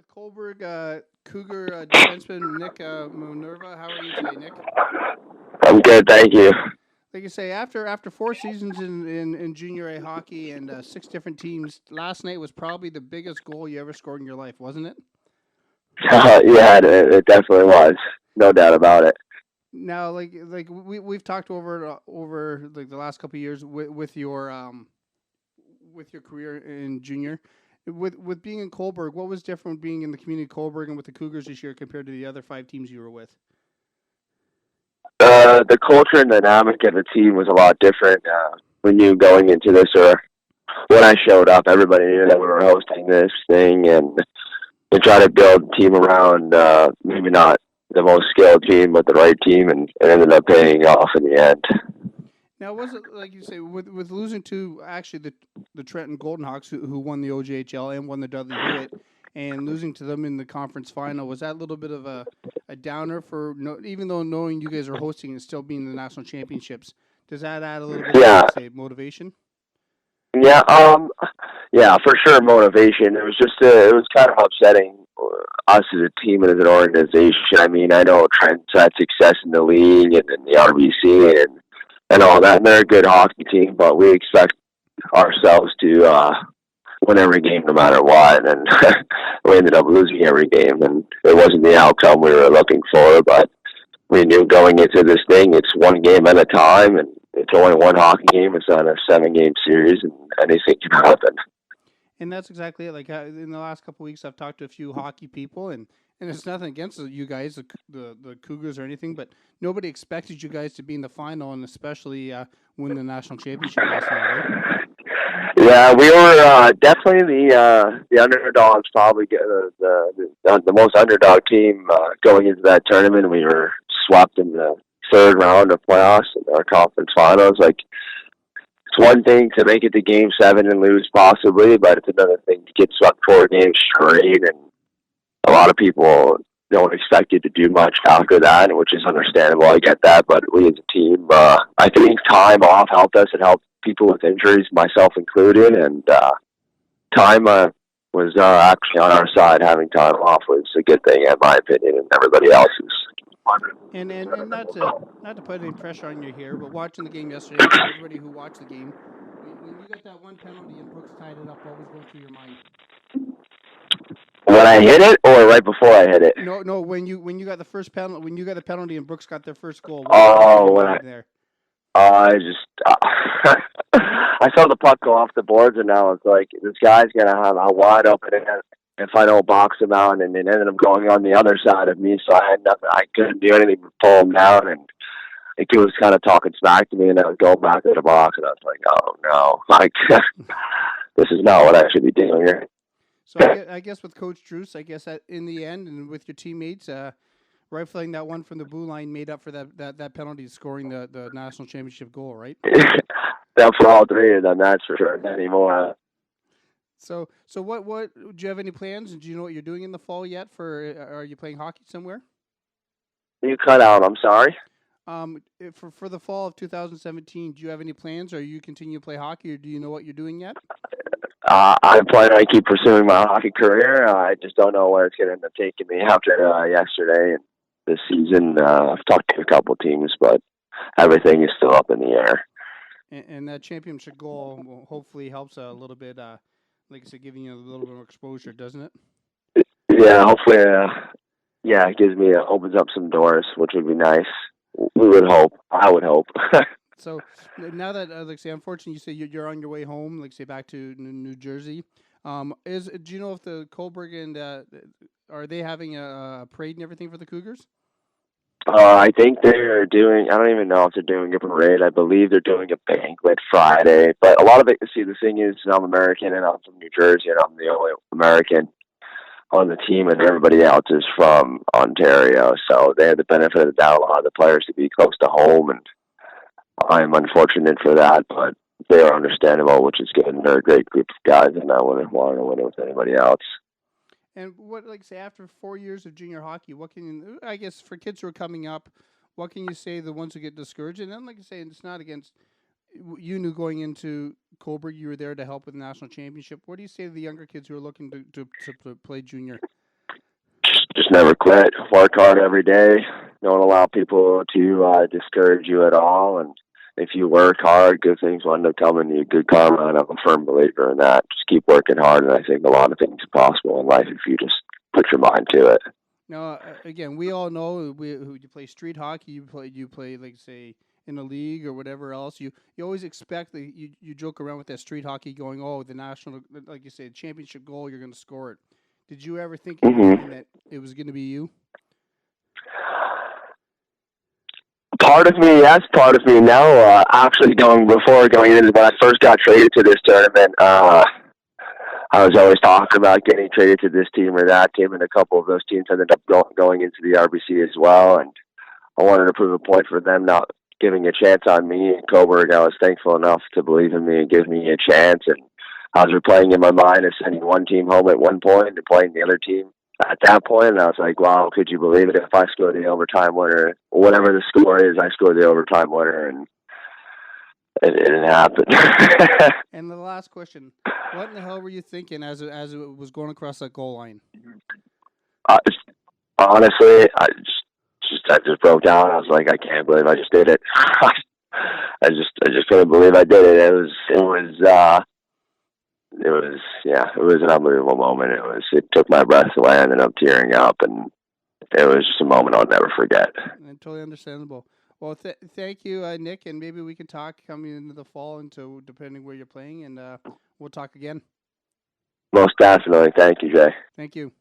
with Cobourg Cougar defenseman Nick Minerva. How are you today, Nick? I'm good, thank you. Like you say, after 4 seasons in junior A hockey and six different teams, last night was probably the biggest goal you ever scored in your life, wasn't it? Yeah, it definitely was. No doubt about it. Now, we've talked over like the last couple of years with your career in junior. With being in Cobourg, what was different being in the community of Cobourg and with the Cougars this year compared to the other five teams you were with? The culture and dynamic of the team was a lot different. When you going into this, or when I showed up, everybody knew that we were hosting this thing, and they try to build a team around maybe not the most skilled team, but the right team, and it ended up paying off in the end. Now, was it like you say with losing to actually the Trenton Golden Hawks who won the OJHL and won the Dudley Hewitt, and losing to them in the conference final? Was that a little bit of a downer for no, even though knowing you guys are hosting and still being the national championships? Does that add a little bit of Yeah, say motivation? yeah, yeah, for sure. Motivation. It was just, it was kind of upsetting us as a team and as an organization. I mean, I know Trent's had success in the league and in the RBC and all that, and they're a good hockey team, but we expect ourselves to win every game no matter what, and we ended up losing every game, and it wasn't the outcome we were looking for, but we knew going into this thing, it's one game at a time, and it's only one hockey game. It's not a 7-game series, and anything can happen. And that's exactly it. Like in the last couple of weeks, I've talked to a few hockey people, and it's nothing against you guys, the Cougars or anything, but nobody expected you guys to be in the final and especially win the national championship last night, right? Yeah, we were definitely the underdogs. Probably the most underdog team going into that tournament. We were swept in the third round of playoffs in our conference finals. Like, it's one thing to make it to Game 7 and lose possibly, but it's another thing to get swept 4 games straight. And a lot of people don't expect you to do much after that, which is understandable. I get that, but we as a team, I think time off helped us. It helped people with injuries, myself included, and time was actually on our side. Having time off was a good thing, in my opinion, and everybody else's. And not to put any pressure on you here, but watching the game yesterday, for everybody who watched the game, when you got that one penalty and Brooks tied it up, what was going through your mind? When I hit it, or right before I hit it? No. When you got the first penalty, when you got the penalty and Brooks got their first goal, what was going through Oh, your when mind there? I just I saw the puck go off the boards, and now it's like this guy's gonna have a wide open if I don't box him out, and it ended up going on the other side of me, so I had nothing. I couldn't do anything but pull him down, and he was kind of talking smack to me, and I was going back to the box, and I was like, oh no, like this is not what I should be doing here. So I guess with Coach Druce, I guess that in the end and with your teammates, rifling that one from the blue line made up for that penalty, scoring the national championship goal, right? That's for all three of them, that's for sure. Anymore. So what do you have any plans? Do you know what you're doing in the fall yet? Are you playing hockey somewhere? You cut out. I'm sorry. For the fall of 2017, do you have any plans? Or you continue to play hockey, or do you know what you're doing yet? I plan on keep pursuing my hockey career. I just don't know where it's going to end up taking me after yesterday and this season. I've talked to a couple teams, but everything is still up in the air. And that championship goal hopefully helps a little bit, like I said, giving you a little bit of exposure, doesn't it? Yeah, hopefully, it gives me, opens up some doors, which would be nice. We would hope. I would hope. So now that, like say, unfortunately, you say you're on your way home, like say back to New Jersey. Do you know if the Cobourg and are they having a parade and everything for the Cougars? I think they're doing. I don't even know if they're doing a parade. I believe they're doing a banquet Friday. But a lot of it. See, the thing is, I'm American and I'm from New Jersey, and I'm the only American on the team, and everybody else is from Ontario. So they have the benefit of the doubt. A lot of the players to be close to home, and I'm unfortunate for that, but they are understandable, which is good. And they're a great group of guys, and I wouldn't want to win it with anybody else. And what, like say, after 4 years of junior hockey, what can you, I guess for kids who are coming up, what can you say the ones who get discouraged? And then, like I say, it's not against you. Knew going into Cobourg, you were there to help with the national championship. What do you say to the younger kids who are looking to play junior? just never quit. Work hard every day. Don't allow people to discourage you at all. And if you work hard, good things will end up coming to you. Good karma, and I'm a firm believer in that. Just keep working hard, and I think a lot of things are possible in life if you just put your mind to it. Now, again, we all know you play street hockey. You play like say in a league or whatever else. You always expect that you joke around with that street hockey, going, oh, the national, like you said, championship goal, you're going to score it. Did you ever think in your mind that it was going to be you? Part of me, yes. Part of me, no. Actually, going into when I first got traded to this tournament, I was always talking about getting traded to this team or that team, and a couple of those teams ended up going into the RBC as well. And I wanted to prove a point for them not giving a chance on me. And Cobourg, I was thankful enough to believe in me and give me a chance. And I was replaying in my mind of sending one team home at one point and playing the other team at that point. And I was like, wow, could you believe it? If I score the overtime winner, whatever the score is, I score the overtime winner. And it didn't happen. And the last question, what in the hell were you thinking as it was going across that goal line? Honestly, I just broke down. I was like, I can't believe I just did it. I just couldn't believe I did it. It was an unbelievable moment. It took my breath away. I ended up tearing up, and it was just a moment I'll never forget. And totally understandable. Well, thank you, Nick, and maybe we can talk coming into the fall, depending where you're playing, and we'll talk again. Most definitely. Thank you, Jay. Thank you.